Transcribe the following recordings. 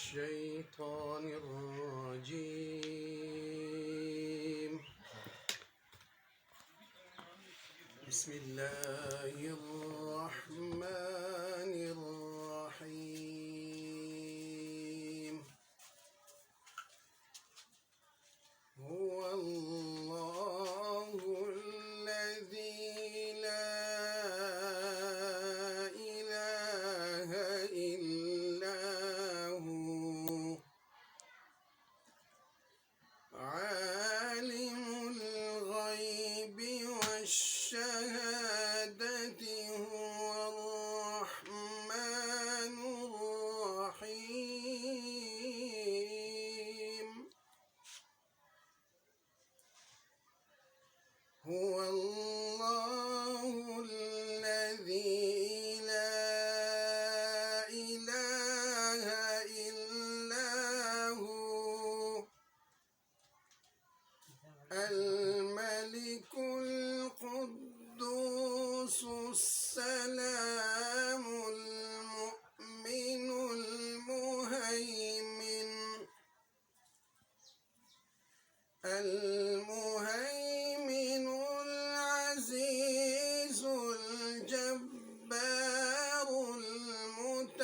الشيطان الرجيم. بسم الله الرحمن الرحيم. هو الله الذي لا إله إلا هو عالم الغيب والشهادة هو الرحمن الرحيم. هو الله الذي لا إله إلا هو الملك القدوس السلام المؤمن المهيمن العزيز الجبار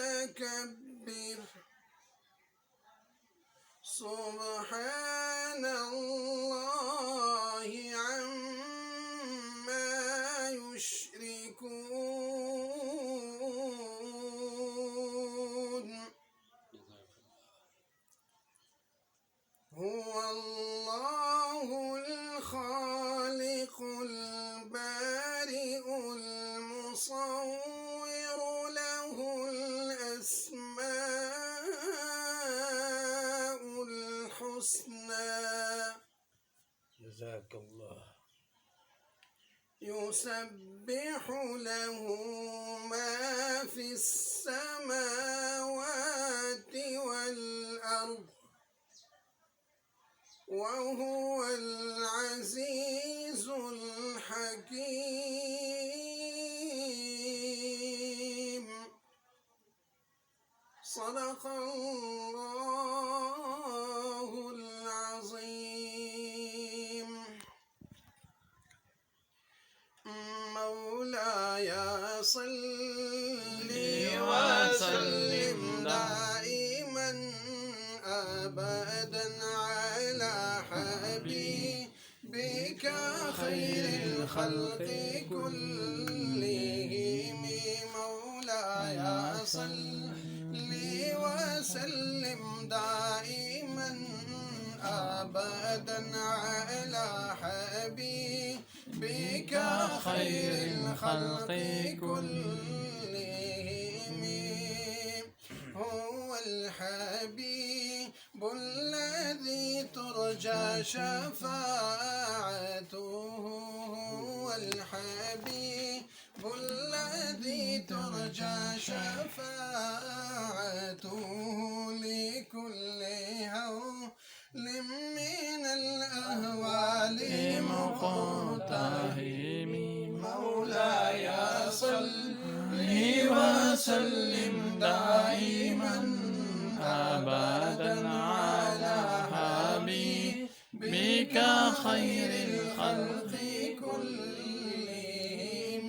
المتكبر. سبحان الله عما يشركون. هو الله الخالق البارئ المصور له الأسماء الحسنى. جزاك الله. يسبح له ما في السماوات والأرض وهو العزيز الحكيم. صدق الله العظيم. مولاي صل وسلم دائما أبدا على حبيبك خير الخلق كلهم. مولاي صل وسلم دائما أبدا على حبيبك خير الخلق كلهم. هو الحبيب الذي ترجى شفاعته. هو الحبيب الذي ترجى شفاعته لكل هول من الأهوال مقتحم. مولاي صل وسلم دائما أبدا على حبيبك خير الخلق كلهم.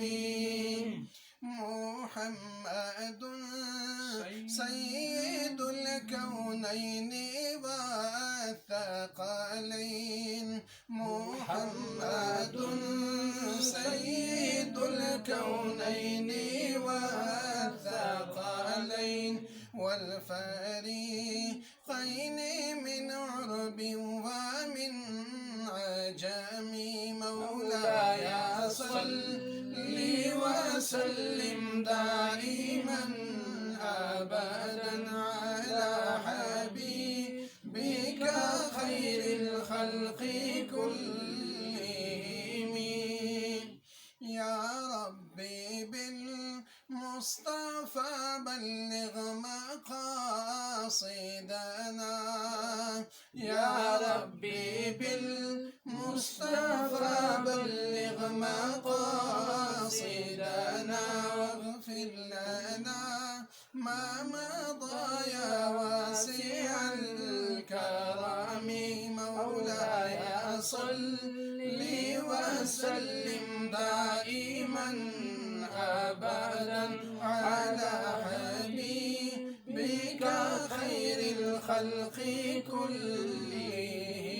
محمد سيد الكونين والثقلين. محمد سيد الكونين والثقلين والفريقين من عرب ومن عجم. مولاي صل وسلم دائما أبدا على حبيبك خير الخلق كلهم. يا ربي بالمصطفى بلغ مقاصدنا. يا ربي بالمصطفى بلغ مقاصدنا واغفر لنا ما مضى يا واسع وصل وسلم دائما أبدا على حبيبك خير الخلق كلهم.